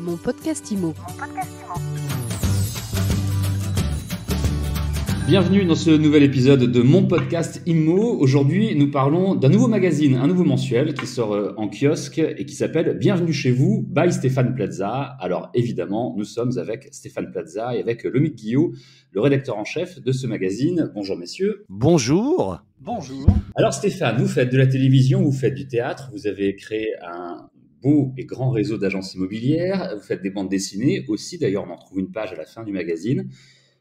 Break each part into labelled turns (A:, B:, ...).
A: Mon podcast IMO.
B: Bienvenue dans ce nouvel épisode de mon podcast IMO. Aujourd'hui, nous parlons d'un nouveau magazine, un nouveau mensuel qui sort en kiosque et qui s'appelle Bienvenue chez vous by Stéphane Plaza. Alors évidemment, nous sommes avec Stéphane Plaza et avec Lomique Guillot, le rédacteur en chef de ce magazine. Bonjour messieurs.
C: Bonjour.
D: Bonjour.
B: Alors Stéphane, vous faites de la télévision, vous faites du théâtre, vous avez créé un beau et grand réseau d'agences immobilières, vous faites des bandes dessinées aussi, d'ailleurs on en trouve une page à la fin du magazine.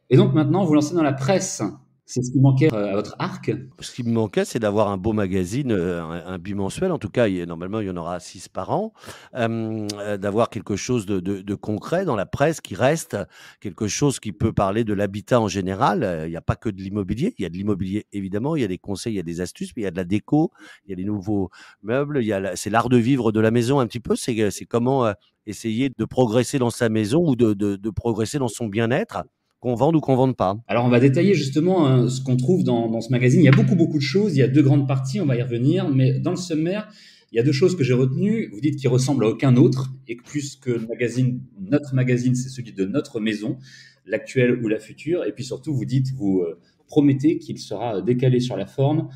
B: Et donc maintenant, vous lancez dans la presse. C'est ce qui manquait à votre arc.
C: Ce qui me manquait, c'est d'avoir un beau magazine, un bimensuel. En tout cas, normalement, il y en aura 6 par an. D'avoir quelque chose de concret dans la presse qui reste, quelque chose qui peut parler de l'habitat en général. Il n'y a pas que de l'immobilier. Il y a de l'immobilier, évidemment. Il y a des conseils, il y a des astuces, mais il y a de la déco, il y a des nouveaux meubles. C'est l'art de vivre de la maison un petit peu. C'est comment essayer de progresser dans sa maison ou de progresser dans son bien-être, qu'on vende ou qu'on vende pas.
B: Alors, on va détailler justement ce qu'on trouve dans ce magazine. Il y a beaucoup de choses. Il y a 2 grandes parties, on va y revenir. Mais dans le sommaire, il y a 2 choses que j'ai retenues. Vous dites qu'il ressemble à aucun autre et que plus que le magazine, notre magazine, c'est celui de notre maison, l'actuelle ou la future. Et puis surtout, vous promettez qu'il sera décalé sur la forme,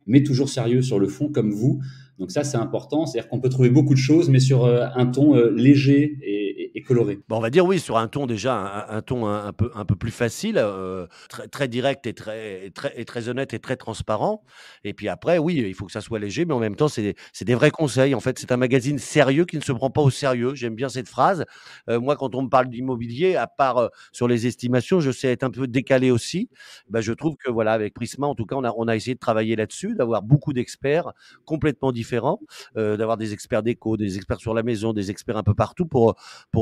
B: mais toujours sérieux sur le fond, comme vous. Donc ça, c'est important. C'est-à-dire qu'on peut trouver beaucoup de choses, mais sur un ton léger et coloré.
C: Bon, on va dire oui, sur un ton déjà, un ton un peu plus facile, très direct et très honnête et très transparent. Et puis après, oui, il faut que ça soit léger, mais en même temps, c'est des vrais conseils. En fait, c'est un magazine sérieux qui ne se prend pas au sérieux. J'aime bien cette phrase. Moi, quand on me parle d'immobilier, à part sur les estimations, je sais être un peu décalé aussi. Ben, je trouve que voilà, avec Prisma, en tout cas, on a essayé de travailler là-dessus, d'avoir beaucoup d'experts complètement différents, d'avoir des experts déco, des experts sur la maison, des experts un peu partout pour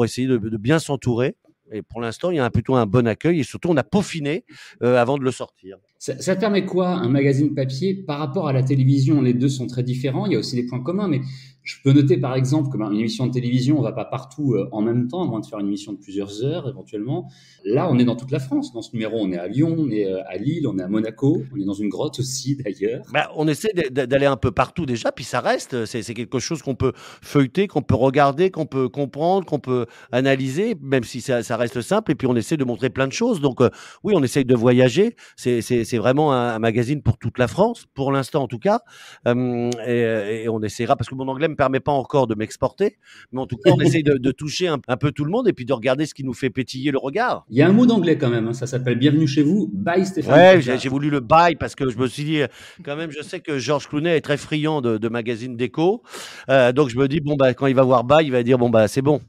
C: essayer de bien s'entourer. Et pour l'instant, il y a plutôt un bon accueil et surtout, on a peaufiné avant de le sortir.
B: Ça permet quoi, un magazine papier par rapport à la télévision? Les deux sont très différents, il y a aussi des points communs, mais je peux noter par exemple que une émission de télévision, on ne va pas partout en même temps, à moins de faire une émission de plusieurs heures éventuellement. Là, on est dans toute la France. Dans ce numéro, on est à Lyon, on est à Lille, on est à Monaco, on est dans une grotte aussi d'ailleurs.
C: On essaie d'aller un peu partout déjà, puis ça reste, c'est quelque chose qu'on peut feuilleter, qu'on peut regarder, qu'on peut comprendre, qu'on peut analyser, même si ça reste simple, et puis on essaie de montrer plein de choses. Donc oui, on essaye de voyager, c'est vraiment un magazine pour toute la France, pour l'instant en tout cas, et on essaiera, parce que mon anglais me permet pas encore de m'exporter, mais en tout cas on essaye de toucher un peu tout le monde, et puis de regarder ce qui nous fait pétiller le regard.
B: Il y a un mot d'anglais quand même, hein, ça s'appelle Bienvenue chez vous, by Stéphane.
C: Ouais, j'ai voulu le buy parce que je me suis dit, quand même, je sais que Georges Clooney est très friand de magazines déco, donc je me dis, quand il va voir buy, il va dire, c'est bon.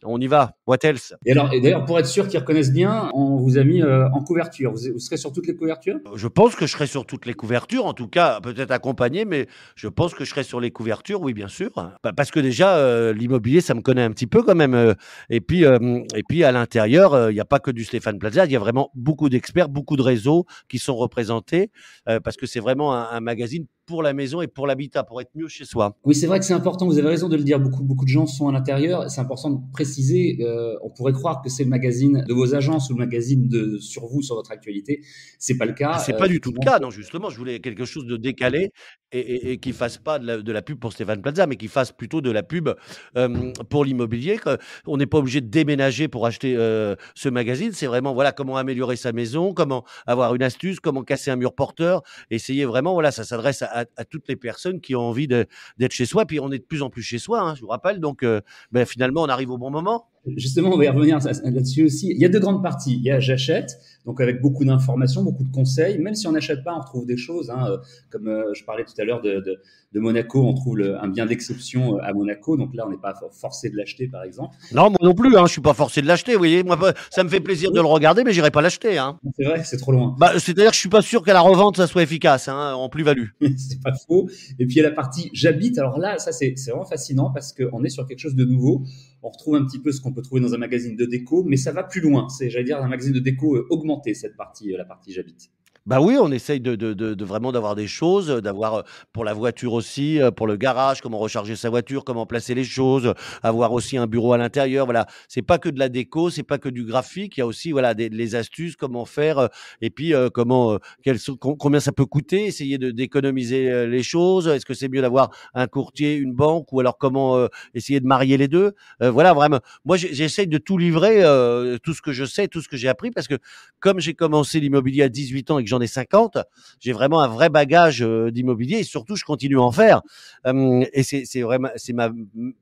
C: On y va. What else?
B: Et d'ailleurs, pour être sûr qu'ils reconnaissent bien, on vous a mis en couverture. Vous serez sur toutes les couvertures?
C: Je pense que je serai sur toutes les couvertures, en tout cas, peut-être accompagné, mais je pense que je serai sur les couvertures, oui, bien sûr. Parce que déjà, l'immobilier, ça me connaît un petit peu quand même. Et puis à l'intérieur, il n'y a pas que du Stéphane Plaza, il y a vraiment beaucoup d'experts, beaucoup de réseaux qui sont représentés, parce que c'est vraiment un magazine pour la maison et pour l'habitat, pour être mieux chez soi.
B: Oui, c'est vrai que c'est important, vous avez raison de le dire, beaucoup de gens sont à l'intérieur, c'est important de préciser, on pourrait croire que c'est le magazine de vos agences ou le magazine sur vous, sur votre actualité, c'est pas le cas.
C: C'est pas du tout le cas, non, justement, je voulais quelque chose de décalé et qui fasse pas de la pub pour Stéphane Plaza, mais qui fasse plutôt de la pub pour l'immobilier. On n'est pas obligé de déménager pour acheter ce magazine, c'est vraiment, voilà, comment améliorer sa maison, comment avoir une astuce, comment casser un mur porteur, essayer vraiment, voilà, ça s'adresse à toutes les personnes qui ont envie d'être chez soi, puis on est de plus en plus chez soi, hein, je vous rappelle, donc finalement on arrive au bon moment.
B: Justement, on va y revenir là-dessus aussi. Il y a 2 grandes parties. Il y a j'achète, donc avec beaucoup d'informations, beaucoup de conseils. Même si on n'achète pas, on retrouve des choses, hein, comme je parlais tout à l'heure de Monaco, on trouve un bien d'exception à Monaco. Donc là, on n'est pas forcé de l'acheter, par exemple.
C: Non, moi non plus, hein, je suis pas forcé de l'acheter. Vous voyez, moi, ça me fait plaisir de le regarder, mais j'irai pas l'acheter. Hein.
B: C'est vrai, c'est trop loin.
C: C'est-à-dire que je suis pas sûr qu'à la revente ça soit efficace, hein, en plus-value.
B: C'est pas faux. Et puis il y a la partie j'habite. Alors là, ça c'est vraiment fascinant parce qu'on est sur quelque chose de nouveau. On retrouve un petit peu ce qu'on peut trouver dans un magazine de déco, mais ça va plus loin. C'est, j'allais dire, un magazine de déco augmenté, la partie j'habite.
C: Bah oui, on essaye de vraiment d'avoir des choses, d'avoir, pour la voiture aussi, pour le garage, comment recharger sa voiture, comment placer les choses, avoir aussi un bureau à l'intérieur, voilà. C'est pas que de la déco, c'est pas que du graphique, il y a aussi, voilà, des les astuces, comment faire, et puis, comment, quels sont combien ça peut coûter, essayer d'économiser, les choses. Est-ce que c'est mieux d'avoir un courtier, une banque ou alors comment, essayer de marier les 2. Voilà, vraiment, moi j'essaye de tout livrer, tout ce que je sais, tout ce que j'ai appris parce que comme j'ai commencé l'immobilier à 18 ans et que j'en ai 50, j'ai vraiment un vrai bagage d'immobilier et surtout, je continue à en faire. Et c'est vraiment, c'est ma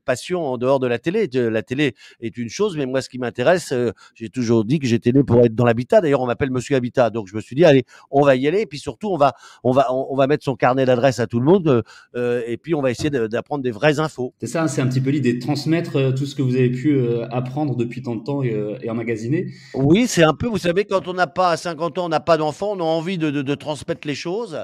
C: passion en dehors de la télé. La télé est une chose, mais moi, ce qui m'intéresse, j'ai toujours dit que j'étais né pour être dans l'habitat. D'ailleurs, on m'appelle Monsieur Habitat. Donc, je me suis dit, allez, on va y aller. Et puis surtout, on va mettre son carnet d'adresse à tout le monde. Et puis, on va essayer d'apprendre des vraies infos.
B: C'est ça, c'est un petit peu l'idée de transmettre tout ce que vous avez pu apprendre depuis tant de temps et emmagasiner.
C: Oui, c'est un peu, vous savez, quand on n'a pas 50 ans, on n'a pas d'enfant, on a envie de transmettre les choses,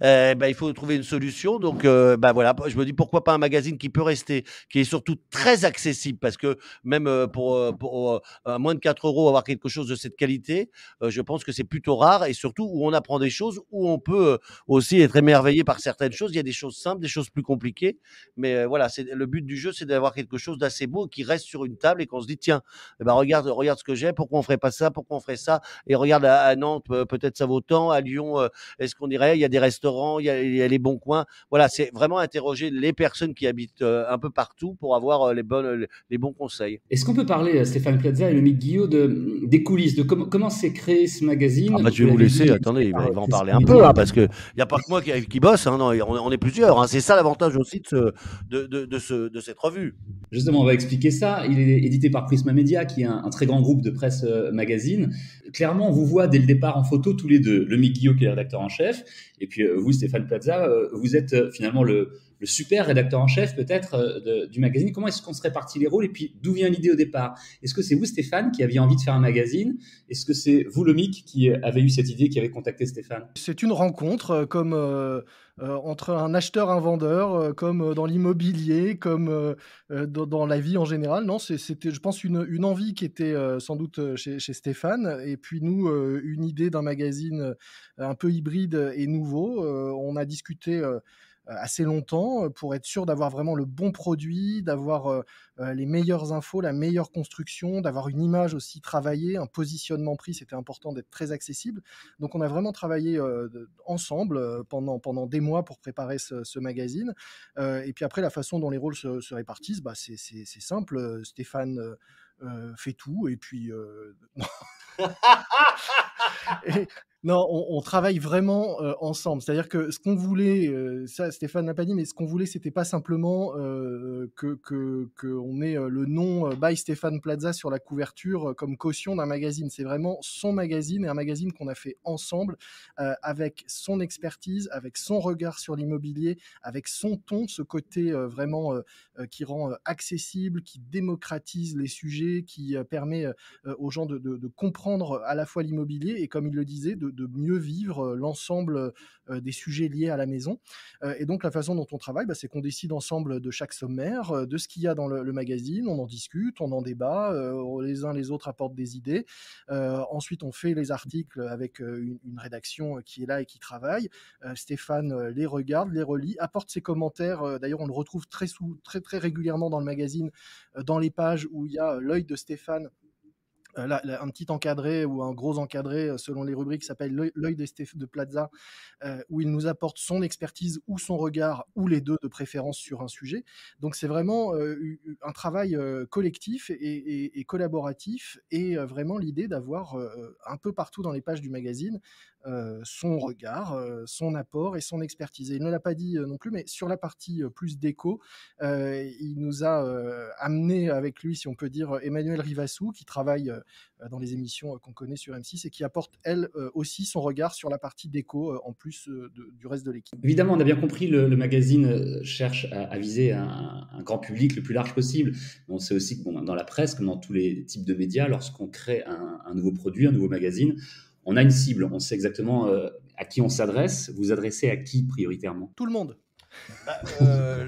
C: il faut trouver une solution. Donc, voilà, je me dis pourquoi pas un magazine qui peut rester, qui est surtout très accessible, parce que même pour à moins de 4 euros avoir quelque chose de cette qualité, je pense que c'est plutôt rare et surtout où on apprend des choses, où on peut aussi être émerveillé par certaines choses. Il y a des choses simples, des choses plus compliquées, mais voilà, c'est le but du jeu, c'est d'avoir quelque chose d'assez beau qui reste sur une table et qu'on se dit tiens, regarde ce que j'ai, pourquoi on ferait pas ça, pourquoi on ferait ça, et regarde à Nantes, peut-être ça vaut tant, à Lyon, est-ce qu'on irait, il y a des restaurants, il y a les bons coins, voilà, c'est vraiment interroger les personnes qui habitent un peu partout pour avoir les bons conseils.
B: Est-ce qu'on peut parler, Stéphane Plaza et Lomique Guillot, des coulisses, de comment s'est créé ce
C: Ah
B: magazine?
C: bah, je
B: Vous
C: vais vous
B: l'avez dit,
C: laisser,
B: il est
C: attendez,
B: créé par
C: il va en parler
B: Christophe
C: un peu,
B: Média.
C: hein, parce que il y a pas que moi qui bosse, hein, non, on est plusieurs, hein, c'est ça l'avantage aussi de cette revue.
B: Justement, on va expliquer ça. Il est édité par Prisma Media, qui est un très grand groupe de presse magazine. Clairement, on vous voit dès le départ en photo tous les deux. Lomique Guillot, qui est le rédacteur en chef, et puis vous, Stéphane Plaza, vous êtes finalement le super rédacteur en chef peut-être du magazine. Comment est-ce qu'on se répartit les rôles et puis d'où vient l'idée au départ? Est-ce que c'est vous, Stéphane, qui aviez envie de faire un magazine? Est-ce que c'est vous, Lomique, qui avez eu cette idée, qui avait contacté Stéphane?
A: C'est une rencontre comme entre un acheteur, un vendeur, comme dans l'immobilier, comme dans la vie en général. Non, c'était, je pense, une envie qui était sans doute chez Stéphane. Et puis nous, une idée d'un magazine un peu hybride et nouveau. On a discuté assez longtemps pour être sûr d'avoir vraiment le bon produit, d'avoir les meilleures infos, la meilleure construction, d'avoir une image aussi travaillée, un positionnement prix, c'était important d'être très accessible. Donc on a vraiment travaillé ensemble pendant des mois pour préparer ce magazine. Et puis après, la façon dont les rôles se répartissent, bah, c'est simple. Stéphane fait tout et puis et non, on travaille vraiment, ensemble. C'est-à-dire que ce qu'on voulait, ça Stéphane n'a pas dit, mais ce qu'on voulait, c'était pas simplement, qu'on ait, le nom, by Stéphane Plaza sur la couverture, comme caution d'un magazine. C'est vraiment son magazine et un magazine qu'on a fait ensemble, avec son expertise, avec son regard sur l'immobilier, avec son ton, ce côté, vraiment, qui rend, accessible, qui démocratise les sujets, qui, permet, aux gens de comprendre à la fois l'immobilier et comme il le disait, de mieux vivre l'ensemble des sujets liés à la maison. Et donc la façon dont on travaille, bah, c'est qu'on décide ensemble de chaque sommaire, de ce qu'il y a dans le magazine, on en discute, on en débat, les uns les autres apportent des idées. Ensuite, on fait les articles avec une rédaction qui est là et qui travaille. Stéphane les regarde, les relit, apporte ses commentaires. D'ailleurs, on le retrouve très régulièrement dans le magazine, dans les pages où il y a l'œil de Stéphane, un petit encadré ou un gros encadré selon les rubriques s'appelle l'œil de Plaza, où il nous apporte son expertise ou son regard ou les deux de préférence sur un sujet. Donc c'est vraiment un travail collectif et collaboratif et vraiment l'idée d'avoir un peu partout dans les pages du magazine son regard, son apport et son expertise. Et il ne l'a pas dit non plus, mais sur la partie plus déco, il nous a amené avec lui, si on peut dire, Emmanuel Rivassou, qui travaille dans les émissions qu'on connaît sur M6 et qui apporte, elle aussi, son regard sur la partie déco, en plus du reste de l'équipe.
B: Évidemment, on a bien compris, le magazine cherche à viser un grand public le plus large possible. Mais on sait aussi que dans la presse, comme dans tous les types de médias, lorsqu'on crée un nouveau produit, un nouveau magazine, on a une cible. On sait exactement à qui on s'adresse. Vous adressez à qui prioritairement?
A: Tout le monde.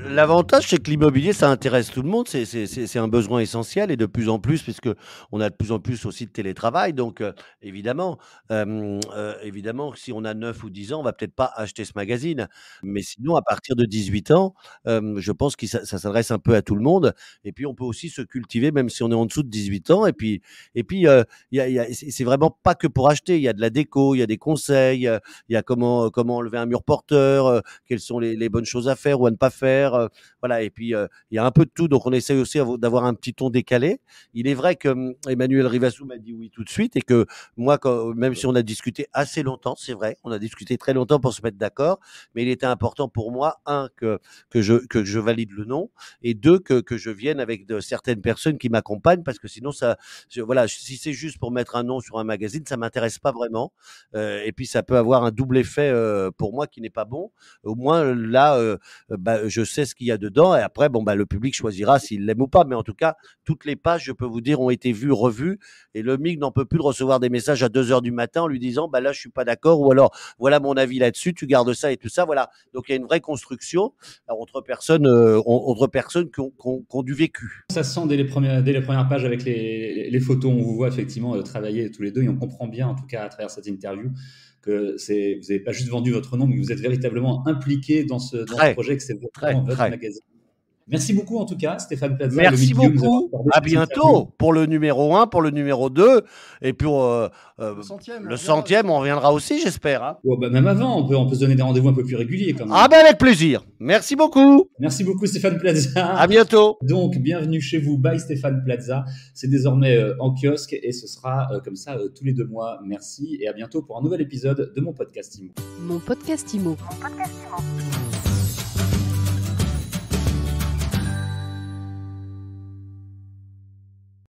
C: L'avantage, c'est que l'immobilier, ça intéresse tout le monde. C'est un besoin essentiel et de plus en plus, puisque on a de plus en plus aussi de télétravail. Donc, évidemment, évidemment, si on a 9 ou 10 ans, on va peut-être pas acheter ce magazine. Mais sinon, à partir de 18 ans, je pense que ça s'adresse un peu à tout le monde. Et puis, on peut aussi se cultiver, même si on est en dessous de 18 ans. Et puis, c'est vraiment pas que pour acheter. Il y a de la déco, il y a des conseils, il y a comment enlever un mur porteur, quelles sont les bonnes choses à faire ou à ne pas faire. Voilà. Et puis, il y a un peu de tout. Donc, on essaye aussi d'avoir un petit ton décalé. Il est vrai que Emmanuel Rivassou m'a dit oui tout de suite et que moi, même si on a discuté assez longtemps, c'est vrai, on a discuté très longtemps pour se mettre d'accord, mais il était important pour moi, que je valide le nom et deux, que je vienne avec certaines personnes qui m'accompagnent parce que sinon, voilà, si c'est juste pour mettre un nom sur un magazine, ça m'intéresse pas vraiment. Et puis, ça peut avoir un double effet pour moi qui n'est pas bon. Au moins, là, je sais ce qu'il y a dedans et après, le public choisira s'il l'aime ou pas. Mais en tout cas, toutes les pages, je peux vous dire, ont été vues, revues et le MIG n'en peut plus de recevoir des messages à 2 heures du matin en lui disant, là, je suis pas d'accord ou alors, voilà mon avis là-dessus, tu gardes ça et tout ça. Voilà. Donc, il y a une vraie construction entre personnes qui ont du vécu.
B: Ça se sent dès les premières pages avec les photos. On vous voit effectivement travailler tous les deux et on comprend bien, en tout cas à travers cette interview, que vous n'avez pas juste vendu votre nom, mais que vous êtes véritablement impliqué dans ce projet, que c'est vraiment votre magazine. Merci beaucoup en tout cas, Stéphane Plaza.
C: Merci beaucoup. À bientôt pour le numéro 1, pour le numéro 2 et pour le centième, on reviendra aussi, j'espère. Hein.
B: Même avant, on peut se donner des rendez-vous un peu plus réguliers quand même.
C: Avec plaisir. Merci beaucoup.
B: Merci beaucoup Stéphane Plaza.
C: À bientôt.
B: Donc, bienvenue chez vous, by Stéphane Plaza. C'est désormais en kiosque et ce sera comme ça tous les 2 mois. Merci et à bientôt pour un nouvel épisode de mon podcast IMO.
D: Mon podcast IMO.